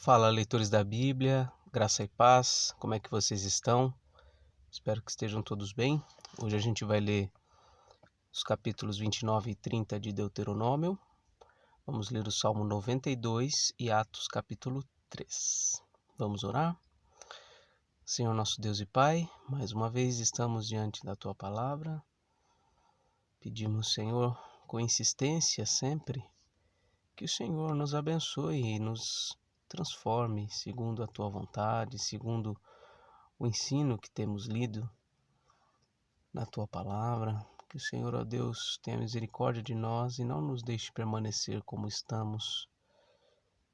Fala, leitores da Bíblia, graça e paz, como é que vocês estão? Espero que estejam todos bem. Hoje a gente vai ler os capítulos 29 e 30 de Deuteronômio. Vamos ler o Salmo 92 e Atos capítulo 3. Vamos orar? Senhor nosso Deus e Pai, mais uma vez estamos diante da Tua Palavra. Pedimos, Senhor, com insistência sempre, que o Senhor nos abençoe e nos transforme segundo a Tua vontade, segundo o ensino que temos lido na Tua Palavra. Que o Senhor, ó Deus, tenha misericórdia de nós e não nos deixe permanecer como estamos,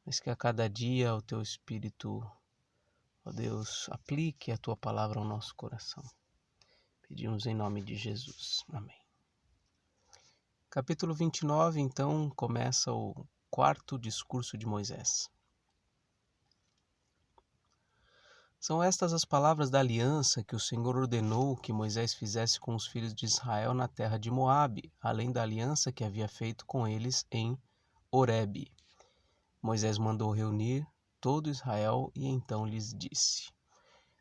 mas que a cada dia o Teu Espírito, ó Deus, aplique a Tua Palavra ao nosso coração. Pedimos em nome de Jesus. Amém. Capítulo 29, então, começa o quarto discurso de Moisés. São estas as palavras da aliança que o Senhor ordenou que Moisés fizesse com os filhos de Israel na terra de Moabe, além da aliança que havia feito com eles em Horebe. Moisés mandou reunir todo Israel e então lhes disse.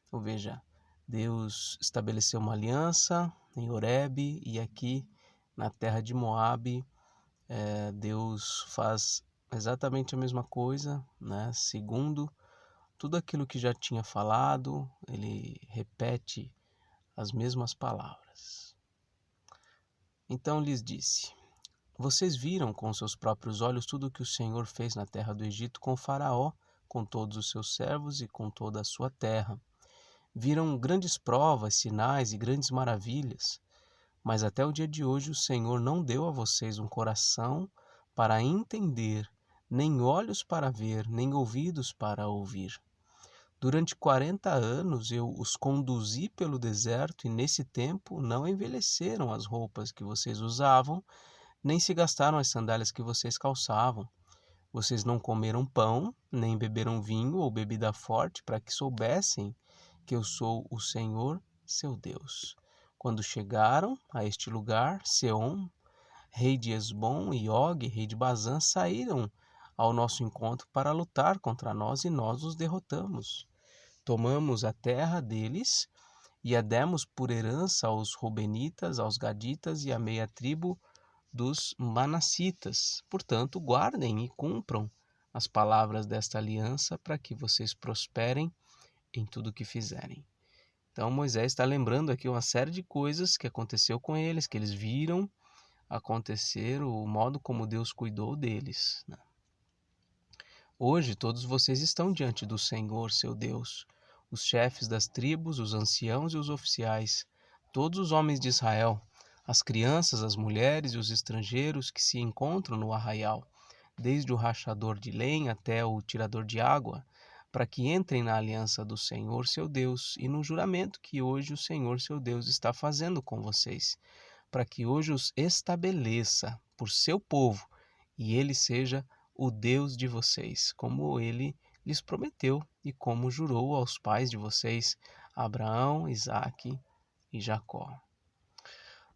Então veja, Deus estabeleceu uma aliança em Horebe e aqui na terra de Moabe, Deus faz exatamente a mesma coisa, né? Segundo tudo aquilo que já tinha falado, ele repete as mesmas palavras. Então lhes disse: Vocês viram com seus próprios olhos tudo o que o Senhor fez na terra do Egito com Faraó, com todos os seus servos e com toda a sua terra. Viram grandes provas, sinais e grandes maravilhas. Mas até o dia de hoje o Senhor não deu a vocês um coração para entender, nem olhos para ver, nem ouvidos para ouvir. Durante 40 anos eu os conduzi pelo deserto e nesse tempo não envelheceram as roupas que vocês usavam, nem se gastaram as sandálias que vocês calçavam. Vocês não comeram pão, nem beberam vinho ou bebida forte para que soubessem que eu sou o Senhor, seu Deus. Quando chegaram a este lugar, Seom, rei de Esbom, e Og, rei de Bazã, saíram ao nosso encontro para lutar contra nós e nós os derrotamos. Tomamos a terra deles e a demos por herança aos Rubenitas, aos Gaditas e à meia tribo dos Manassitas. Portanto, guardem e cumpram as palavras desta aliança para que vocês prosperem em tudo o que fizerem. Então Moisés está lembrando aqui uma série de coisas que aconteceu com eles, que eles viram acontecer, o modo como Deus cuidou deles. Hoje todos vocês estão diante do Senhor, seu Deus, os chefes das tribos, os anciãos e os oficiais, todos os homens de Israel, as crianças, as mulheres e os estrangeiros que se encontram no arraial, desde o rachador de lenha até o tirador de água, para que entrem na aliança do Senhor, seu Deus, e no juramento que hoje o Senhor, seu Deus, está fazendo com vocês, para que hoje os estabeleça por seu povo e ele seja o Deus de vocês, como ele lhes prometeu e como jurou aos pais de vocês, Abraão, Isaque e Jacó.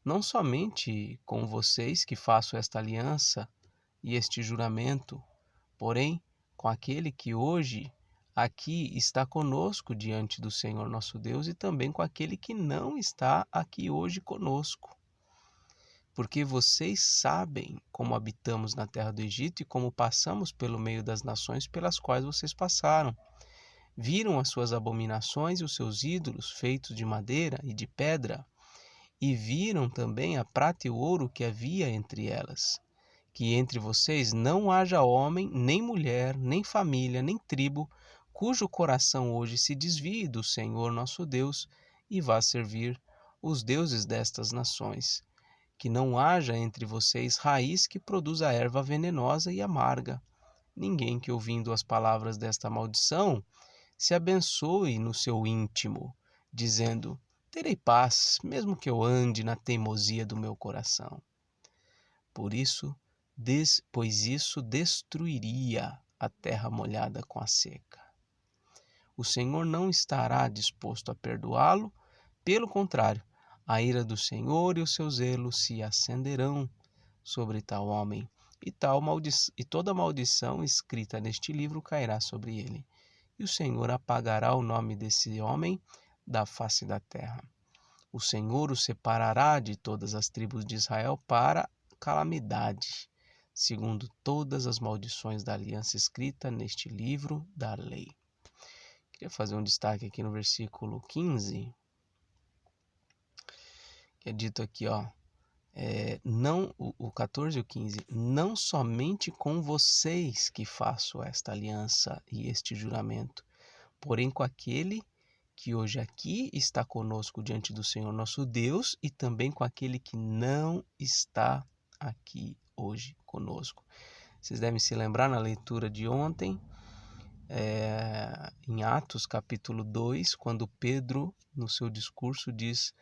Não somente com vocês que faço esta aliança e este juramento, porém com aquele que hoje aqui está conosco diante do Senhor nosso Deus e também com aquele que não está aqui hoje conosco. Porque vocês sabem como habitamos na terra do Egito e como passamos pelo meio das nações pelas quais vocês passaram. Viram as suas abominações e os seus ídolos feitos de madeira e de pedra, e viram também a prata e o ouro que havia entre elas. Que entre vocês não haja homem, nem mulher, nem família, nem tribo, cujo coração hoje se desvie do Senhor nosso Deus e vá servir os deuses destas nações. Que não haja entre vocês raiz que produza erva venenosa e amarga. Ninguém que ouvindo as palavras desta maldição se abençoe no seu íntimo, dizendo: terei paz, mesmo que eu ande na teimosia do meu coração. Pois isso destruiria a terra molhada com a seca. O Senhor não estará disposto a perdoá-lo, pelo contrário, a ira do Senhor e o seu zelo se acenderão sobre tal homem, e toda maldição escrita neste livro cairá sobre ele. E o Senhor apagará o nome desse homem da face da terra. O Senhor o separará de todas as tribos de Israel para calamidade, segundo todas as maldições da aliança escrita neste livro da lei. Queria fazer um destaque aqui no versículo 15, que é dito aqui, não, o 14 e o 15, não somente com vocês que faço esta aliança e este juramento, porém com aquele que hoje aqui está conosco diante do Senhor nosso Deus e também com aquele que não está aqui hoje conosco. Vocês devem se lembrar na leitura de ontem, em Atos capítulo 2, quando Pedro, no seu discurso, diz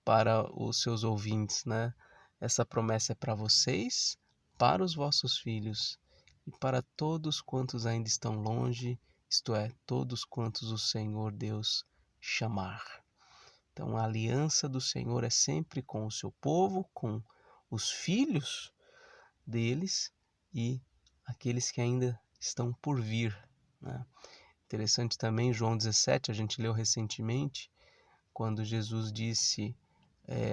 para os seus ouvintes, né? Essa promessa é para vocês, para os vossos filhos e para todos quantos ainda estão longe, isto é, todos quantos o Senhor Deus chamar. Então, a aliança do Senhor é sempre com o seu povo, com os filhos deles e aqueles que ainda estão por vir, né? Interessante também, João 17, a gente leu recentemente, quando Jesus disse,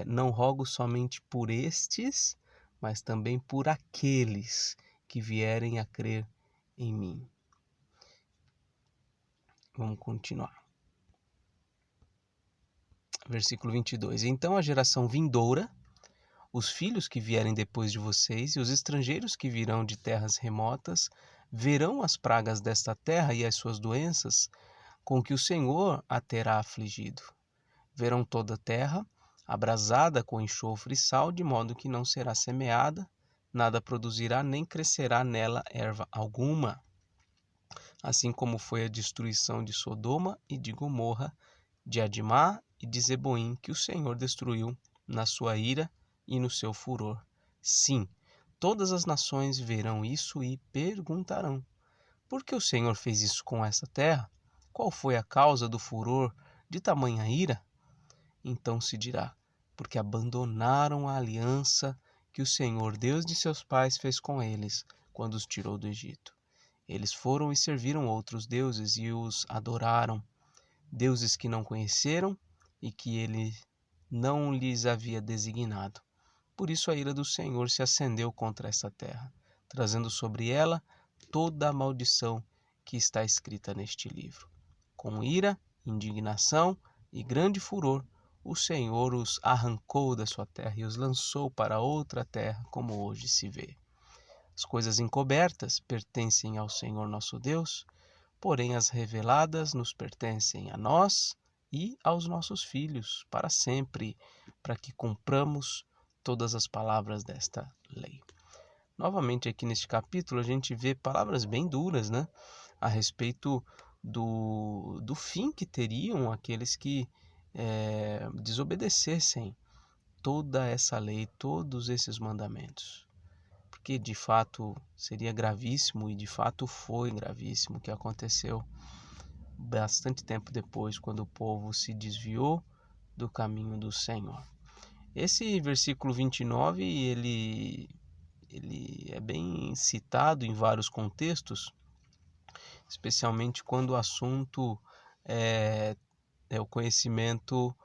não rogo somente por estes, mas também por aqueles que vierem a crer em mim. Vamos continuar. Versículo 22. Então a geração vindoura, os filhos que vierem depois de vocês e os estrangeiros que virão de terras remotas, verão as pragas desta terra e as suas doenças, com que o Senhor a terá afligido. Verão toda a terra abrasada com enxofre e sal, de modo que não será semeada, nada produzirá, nem crescerá nela erva alguma. Assim como foi a destruição de Sodoma e de Gomorra, de Adimá e de Zeboim, que o Senhor destruiu na sua ira e no seu furor. Sim, todas as nações verão isso e perguntarão: por que o Senhor fez isso com essa terra? Qual foi a causa do furor de tamanha ira? Então se dirá: porque abandonaram a aliança que o Senhor, Deus de seus pais, fez com eles quando os tirou do Egito. Eles foram e serviram outros deuses e os adoraram, deuses que não conheceram e que ele não lhes havia designado. Por isso a ira do Senhor se acendeu contra essa terra, trazendo sobre ela toda a maldição que está escrita neste livro. Com ira, indignação e grande furor, o Senhor os arrancou da sua terra e os lançou para outra terra, como hoje se vê. As coisas encobertas pertencem ao Senhor nosso Deus, porém as reveladas nos pertencem a nós e aos nossos filhos para sempre, para que cumpramos todas as palavras desta lei. Novamente aqui neste capítulo a gente vê palavras bem duras, né? A respeito do fim que teriam aqueles que desobedecessem toda essa lei, todos esses mandamentos. Porque de fato seria gravíssimo e de fato foi gravíssimo o que aconteceu bastante tempo depois, quando o povo se desviou do caminho do Senhor. Esse versículo 29, ele é bem citado em vários contextos, especialmente quando o assunto é o conhecimento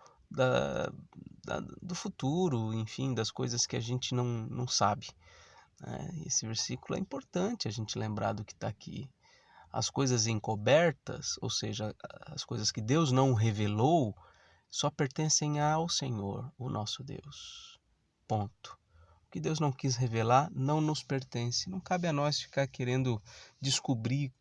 do futuro, enfim, das coisas que a gente não sabe. Esse versículo é importante a gente lembrar do que está aqui. As coisas encobertas, ou seja, as coisas que Deus não revelou, só pertencem ao Senhor, o nosso Deus. Ponto. O que Deus não quis revelar não nos pertence. Não cabe a nós ficar querendo descobrir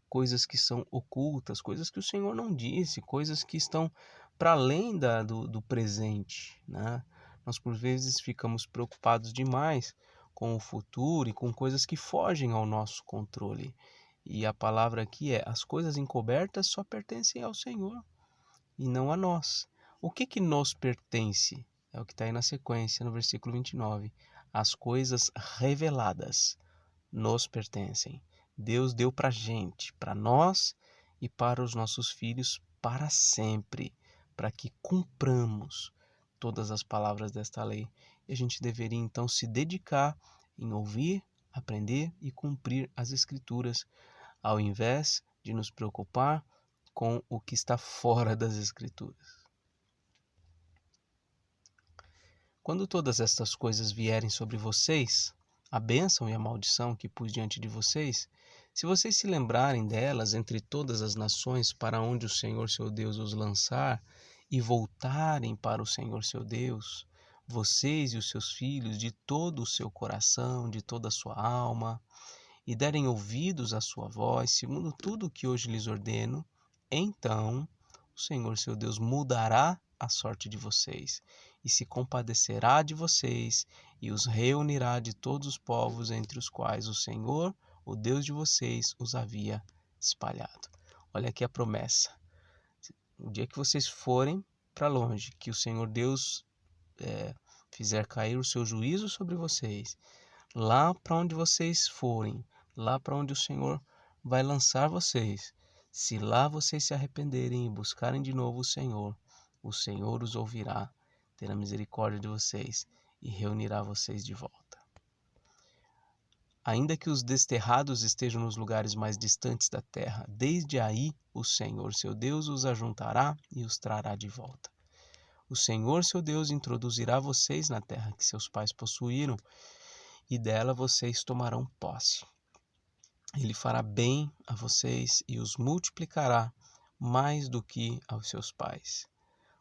coisas que são ocultas, coisas que o Senhor não disse, coisas que estão para além do presente, né? Nós, por vezes, ficamos preocupados demais com o futuro e com coisas que fogem ao nosso controle. E a palavra aqui é: as coisas encobertas só pertencem ao Senhor e não a nós. O que nos pertence? É o que está aí na sequência, no versículo 29. As coisas reveladas nos pertencem. Deus deu para a gente, para nós e para os nossos filhos para sempre, para que cumpramos todas as palavras desta lei. E a gente deveria então se dedicar em ouvir, aprender e cumprir as Escrituras, ao invés de nos preocupar com o que está fora das Escrituras. Quando todas estas coisas vierem sobre vocês, a bênção e a maldição que pus diante de vocês, se vocês se lembrarem delas entre todas as nações para onde o Senhor seu Deus os lançar, e voltarem para o Senhor seu Deus, vocês e os seus filhos, de todo o seu coração, de toda a sua alma, e derem ouvidos à sua voz, segundo tudo o que hoje lhes ordeno, então o Senhor seu Deus mudará a sorte de vocês, e se compadecerá de vocês, e os reunirá de todos os povos entre os quais o Senhor, o Deus de vocês, os havia espalhado. Olha aqui a promessa. O dia que vocês forem para longe, que o Senhor Deus fizer cair o seu juízo sobre vocês, lá para onde vocês forem, lá para onde o Senhor vai lançar vocês, se lá vocês se arrependerem e buscarem de novo o Senhor os ouvirá, terá misericórdia de vocês e reunirá vocês de volta. Ainda que os desterrados estejam nos lugares mais distantes da terra, desde aí o Senhor seu Deus os ajuntará e os trará de volta. O Senhor seu Deus introduzirá vocês na terra que seus pais possuíram, e dela vocês tomarão posse. Ele fará bem a vocês e os multiplicará mais do que aos seus pais.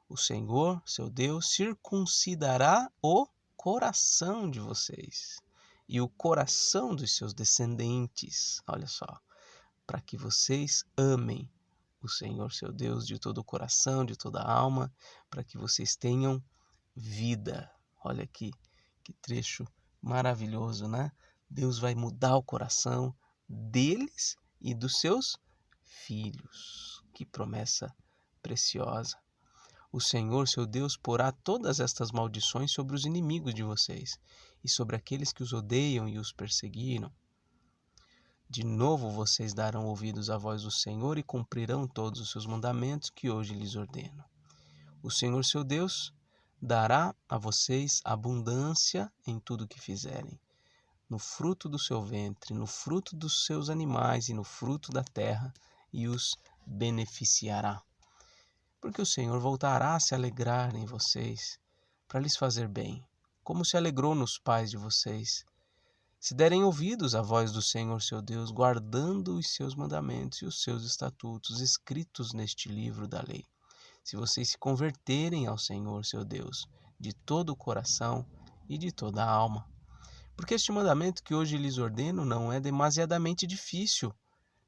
O Senhor, seu Deus, circuncidará o coração de vocês e o coração dos seus descendentes, olha só, para que vocês amem o Senhor, seu Deus, de todo o coração, de toda a alma, para que vocês tenham vida. Olha aqui, que trecho maravilhoso, né? Deus vai mudar o coração deles e dos seus filhos. Que promessa preciosa. O Senhor, seu Deus, porá todas estas maldições sobre os inimigos de vocês e sobre aqueles que os odeiam e os perseguiram. De novo vocês darão ouvidos à voz do Senhor e cumprirão todos os seus mandamentos que hoje lhes ordeno. O Senhor, seu Deus, dará a vocês abundância em tudo o que fizerem, no fruto do seu ventre, no fruto dos seus animais e no fruto da terra, e os beneficiará. Porque o Senhor voltará a se alegrar em vocês, para lhes fazer bem, como se alegrou nos pais de vocês, se derem ouvidos à voz do Senhor seu Deus, guardando os seus mandamentos e os seus estatutos escritos neste livro da lei. Se vocês se converterem ao Senhor seu Deus, de todo o coração e de toda a alma. Porque este mandamento que hoje lhes ordeno não é demasiadamente difícil,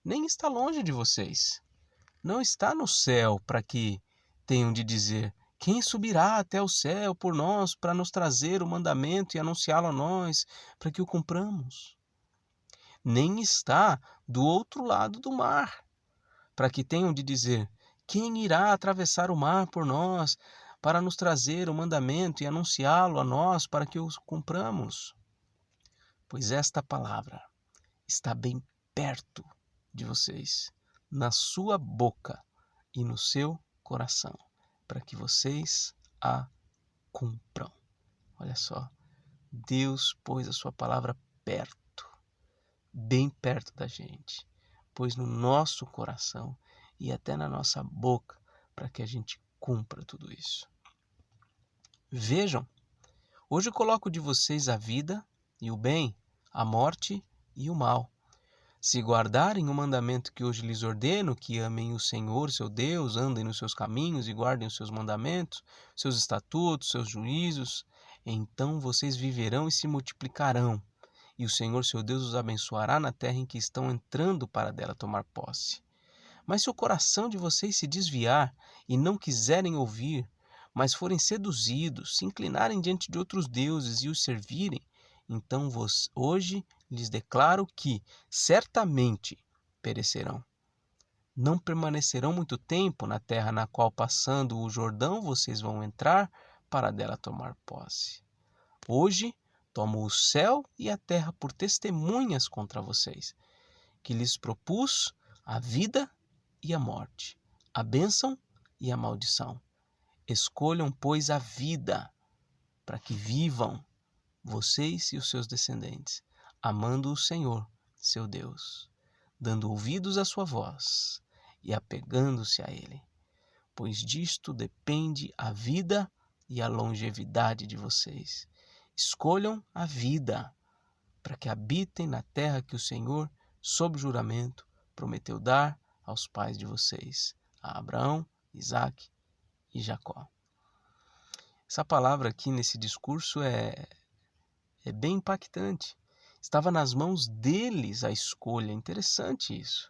nem está longe de vocês. Não está no céu para que tenham de dizer: quem subirá até o céu por nós para nos trazer o mandamento e anunciá-lo a nós, para que o cumpramos? Nem está do outro lado do mar, para que tenham de dizer: quem irá atravessar o mar por nós para nos trazer o mandamento e anunciá-lo a nós para que o cumpramos? Pois esta palavra está bem perto de vocês, na sua boca e no seu coração, para que vocês a cumpram. Olha só, Deus pôs a sua palavra perto, bem perto da gente, pôs no nosso coração e até na nossa boca, para que a gente cumpra tudo isso. Vejam, hoje eu coloco de vocês a vida e o bem, a morte e o mal. Se guardarem o mandamento que hoje lhes ordeno, que amem o Senhor, seu Deus, andem nos seus caminhos e guardem os seus mandamentos, seus estatutos, seus juízos, então vocês viverão e se multiplicarão, e o Senhor, seu Deus, os abençoará na terra em que estão entrando para dela tomar posse. Mas se o coração de vocês se desviar e não quiserem ouvir, mas forem seduzidos, se inclinarem diante de outros deuses e os servirem, então hoje lhes declaro que certamente perecerão. Não permanecerão muito tempo na terra na qual, passando o Jordão, vocês vão entrar para dela tomar posse. Hoje tomo o céu e a terra por testemunhas contra vocês, que lhes propus a vida e a morte, a bênção e a maldição. Escolham, pois, a vida, para que vivam vocês e os seus descendentes, amando o Senhor, seu Deus, dando ouvidos à sua voz e apegando-se a Ele, pois disto depende a vida e a longevidade de vocês. Escolham a vida, para que habitem na terra que o Senhor, sob juramento, prometeu dar aos pais de vocês, a Abraão, Isaque e Jacó. Essa palavra aqui nesse discurso é bem impactante. Estava nas mãos deles a escolha. Interessante isso.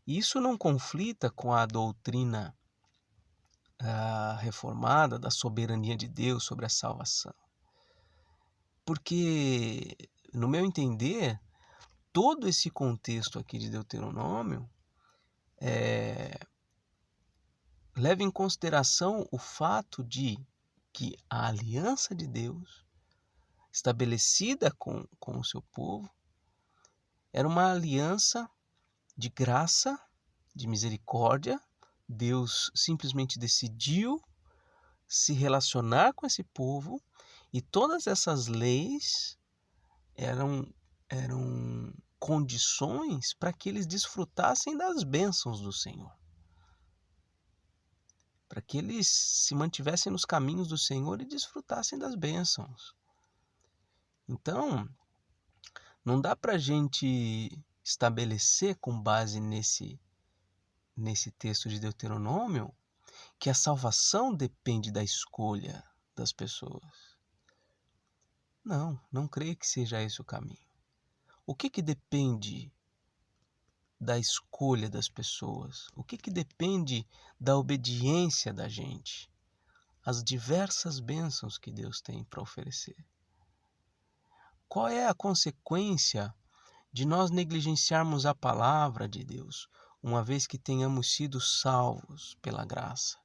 E isso não conflita com a doutrina reformada da soberania de Deus sobre a salvação. Porque, no meu entender, todo esse contexto aqui de Deuteronômio leva em consideração o fato de que a aliança de Deus, estabelecida com o seu povo, era uma aliança de graça, de misericórdia. Deus simplesmente decidiu se relacionar com esse povo e todas essas leis eram condições para que eles desfrutassem das bênçãos do Senhor. Para que eles se mantivessem nos caminhos do Senhor e desfrutassem das bênçãos. Então, não dá para a gente estabelecer com base nesse texto de Deuteronômio que a salvação depende da escolha das pessoas. Não creio que seja esse o caminho. O que depende da escolha das pessoas? O que depende da obediência da gente? As diversas bênçãos que Deus tem para oferecer. Qual é a consequência de nós negligenciarmos a palavra de Deus, uma vez que tenhamos sido salvos pela graça?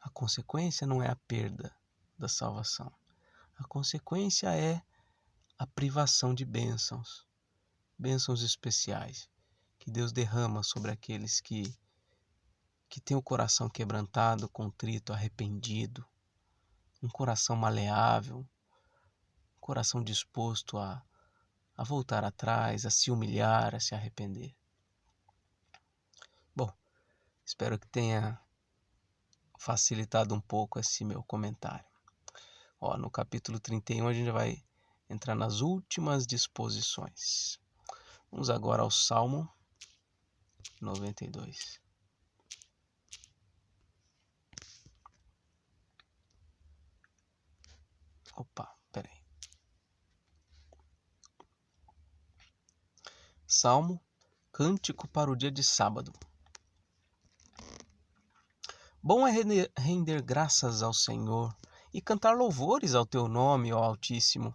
A consequência não é a perda da salvação. A consequência é a privação de bênçãos especiais, que Deus derrama sobre aqueles que têm o coração quebrantado, contrito, arrependido, um coração maleável, um coração disposto a voltar atrás, a se humilhar, a se arrepender. Bom, espero que tenha facilitado um pouco esse meu comentário. No capítulo 31 a gente vai entrar nas últimas disposições. Vamos agora ao Salmo 92. Peraí. Salmo, cântico para o dia de sábado. Bom é render graças ao Senhor e cantar louvores ao teu nome, ó Altíssimo.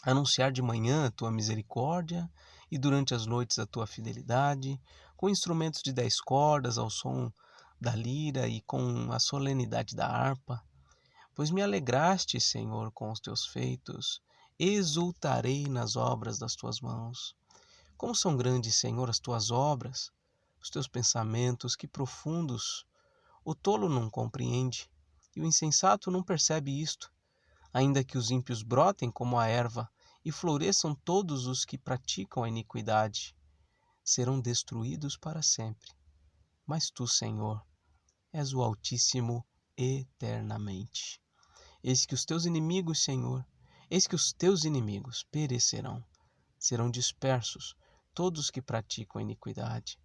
Anunciar de manhã a tua misericórdia e durante as noites a tua fidelidade, com instrumentos de 10 cordas ao som da lira e com a solenidade da harpa. Pois me alegraste, Senhor, com os teus feitos, exultarei nas obras das tuas mãos. Como são grandes, Senhor, as tuas obras, os teus pensamentos, que profundos! O tolo não compreende, e o insensato não percebe isto. Ainda que os ímpios brotem como a erva, e floresçam todos os que praticam a iniquidade, serão destruídos para sempre. Mas tu, Senhor, és o Altíssimo eternamente. Eis que os teus inimigos, Senhor, eis que os teus inimigos perecerão, serão dispersos todos que praticam a iniquidade.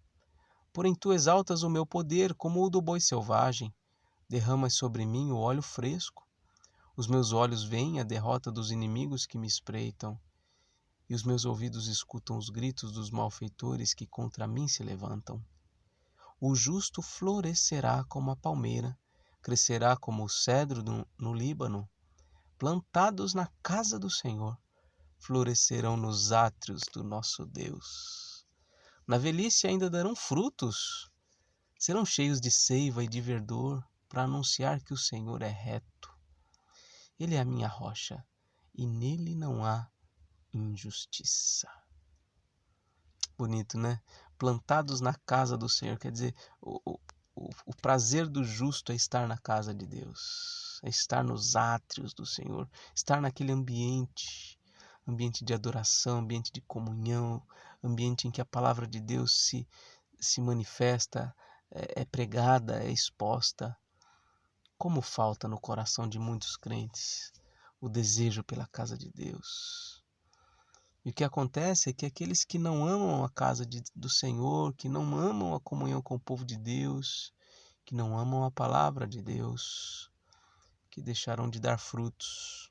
Porém tu exaltas o meu poder como o do boi selvagem, derramas sobre mim o óleo fresco. Os meus olhos veem a derrota dos inimigos que me espreitam, e os meus ouvidos escutam os gritos dos malfeitores que contra mim se levantam. O justo florescerá como a palmeira, crescerá como o cedro no Líbano. Plantados na casa do Senhor, florescerão nos átrios do nosso Deus. Na velhice ainda darão frutos, serão cheios de seiva e de verdor, para anunciar que o Senhor é reto. Ele é a minha rocha, e nele não há injustiça. Bonito, né? Plantados na casa do Senhor, quer dizer, o prazer do justo é estar na casa de Deus, é estar nos átrios do Senhor, estar naquele ambiente ambiente de adoração, ambiente de comunhão, ambiente em que a palavra de Deus se manifesta, é pregada, é exposta. Como falta no coração de muitos crentes o desejo pela casa de Deus. E o que acontece é que aqueles que não amam a casa do Senhor, que não amam a comunhão com o povo de Deus, que não amam a palavra de Deus, que deixarão de dar frutos,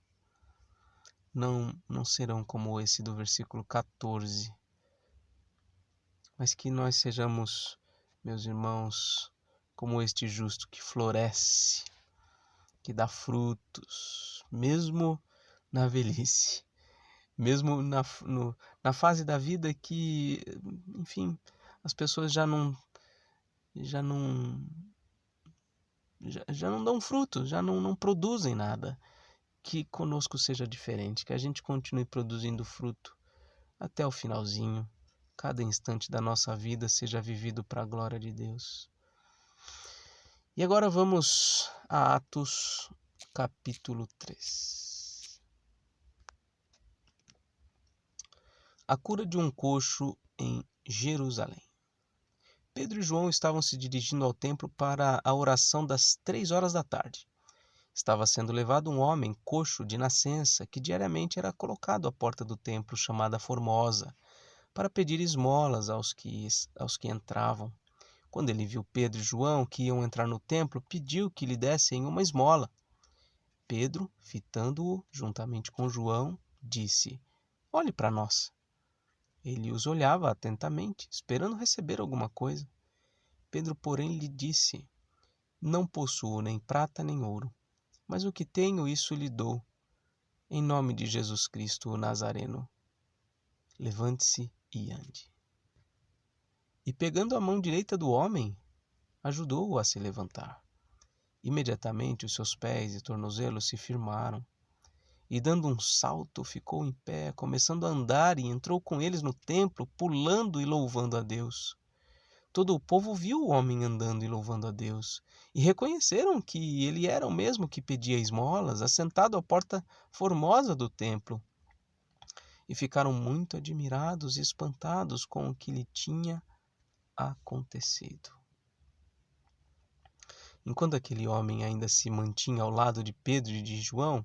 não serão como esse do versículo 14, mas que nós sejamos, meus irmãos, como este justo que floresce, que dá frutos, mesmo na velhice, mesmo na fase da vida que, enfim, as pessoas já não dão fruto, já não produzem nada. Que conosco seja diferente, que a gente continue produzindo fruto até o finalzinho, cada instante da nossa vida seja vivido para a glória de Deus. E agora vamos a Atos, capítulo 3. A cura de um coxo em Jerusalém. Pedro e João estavam se dirigindo ao templo para a oração das 3 horas da tarde. Estava sendo levado um homem coxo de nascença que diariamente era colocado à porta do templo chamada Formosa para pedir esmolas aos que entravam. Quando ele viu Pedro e João que iam entrar no templo, pediu que lhe dessem uma esmola. Pedro, fitando-o juntamente com João, disse: "Olhe para nós." Ele os olhava atentamente, esperando receber alguma coisa. Pedro, porém, lhe disse: "Não possuo nem prata nem ouro, mas o que tenho, isso lhe dou. Em nome de Jesus Cristo, o Nazareno, levante-se e ande." E pegando a mão direita do homem, ajudou-o a se levantar. Imediatamente os seus pés e tornozelos se firmaram, e dando um salto ficou em pé, começando a andar, e entrou com eles no templo, pulando e louvando a Deus. Todo o povo viu o homem andando e louvando a Deus, e reconheceram que ele era o mesmo que pedia esmolas, assentado à porta formosa do templo. E ficaram muito admirados e espantados com o que lhe tinha acontecido. Enquanto aquele homem ainda se mantinha ao lado de Pedro e de João,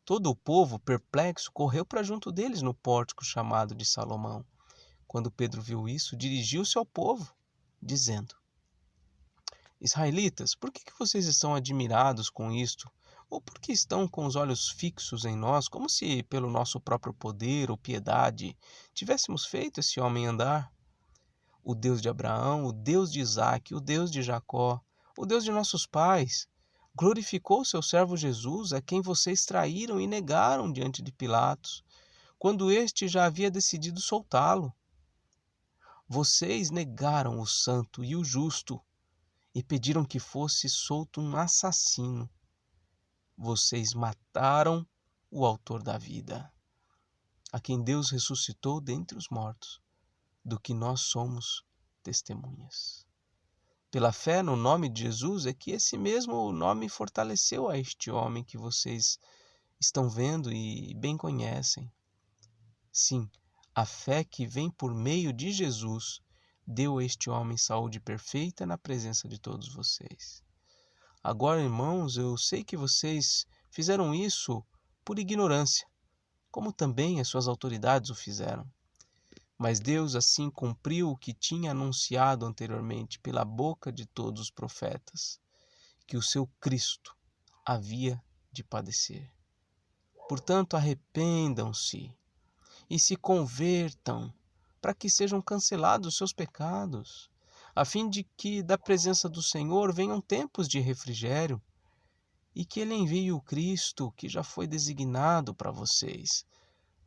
todo o povo, perplexo, correu para junto deles no pórtico chamado de Salomão. Quando Pedro viu isso, dirigiu-se ao povo, dizendo: "Israelitas, por que vocês estão admirados com isto? Ou por que estão com os olhos fixos em nós, como se pelo nosso próprio poder ou piedade tivéssemos feito esse homem andar? O Deus de Abraão, o Deus de Isaque, o Deus de Jacó, o Deus de nossos pais, glorificou seu servo Jesus, a quem vocês traíram e negaram diante de Pilatos, quando este já havia decidido soltá-lo. Vocês negaram o santo e o justo e pediram que fosse solto um assassino. Vocês mataram o autor da vida, a quem Deus ressuscitou dentre os mortos, do que nós somos testemunhas. Pela fé no nome de Jesus é que esse mesmo nome fortaleceu a este homem que vocês estão vendo e bem conhecem. Sim, a fé que vem por meio de Jesus deu a este homem saúde perfeita na presença de todos vocês. Agora, irmãos, eu sei que vocês fizeram isso por ignorância, como também as suas autoridades o fizeram. Mas Deus assim cumpriu o que tinha anunciado anteriormente pela boca de todos os profetas, que o seu Cristo havia de padecer. Portanto, arrependam-se e se convertam, para que sejam cancelados os seus pecados, a fim de que da presença do Senhor venham tempos de refrigério, e que Ele envie o Cristo que já foi designado para vocês,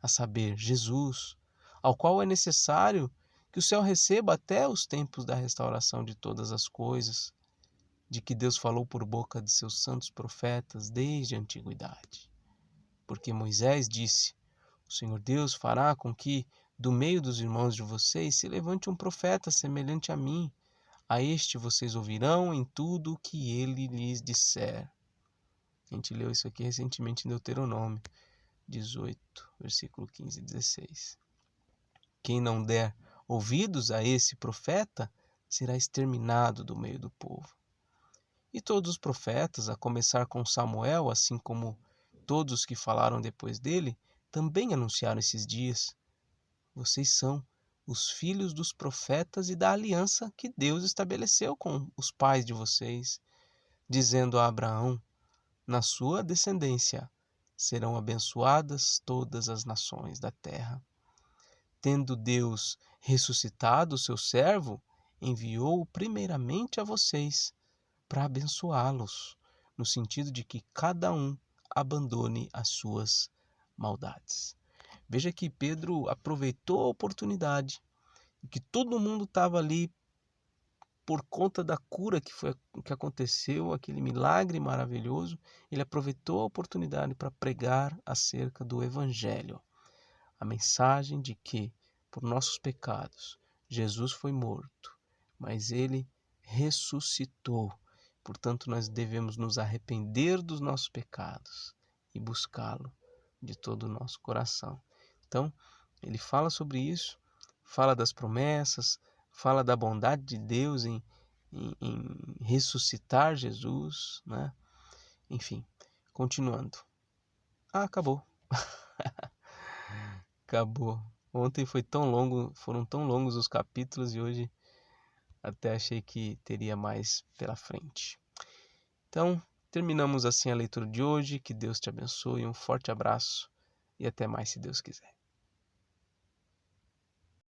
a saber, Jesus, ao qual é necessário que o céu receba até os tempos da restauração de todas as coisas, de que Deus falou por boca de seus santos profetas desde a antiguidade. Porque Moisés disse: "O Senhor Deus fará com que do meio dos irmãos de vocês se levante um profeta semelhante a mim. A este vocês ouvirão em tudo o que ele lhes disser." A gente leu isso aqui recentemente em Deuteronômio. 18, versículo 15 e 16. Quem não der ouvidos a esse profeta será exterminado do meio do povo. E todos os profetas, a começar com Samuel, assim como todos os que falaram depois dele, também anunciaram esses dias. Vocês são os filhos dos profetas e da aliança que Deus estabeleceu com os pais de vocês, dizendo a Abraão: na sua descendência serão abençoadas todas as nações da terra. Tendo Deus ressuscitado o seu servo, enviou-o primeiramente a vocês para abençoá-los, no sentido de que cada um abandone as suas maldades. Veja que Pedro aproveitou a oportunidade, que todo mundo estava ali por conta da cura que aconteceu, aquele milagre maravilhoso. Ele aproveitou a oportunidade para pregar acerca do Evangelho, a mensagem de que, por nossos pecados, Jesus foi morto, mas ele ressuscitou. Portanto, nós devemos nos arrepender dos nossos pecados e buscá-lo de todo o nosso coração. Então, ele fala sobre isso, fala das promessas, fala da bondade de Deus em ressuscitar Jesus, né? Enfim, continuando. Acabou. Acabou. Ontem foi tão longo, foram tão longos os capítulos e hoje até achei que teria mais pela frente. Então, terminamos assim a leitura de hoje. Que Deus te abençoe, um forte abraço e até mais se Deus quiser.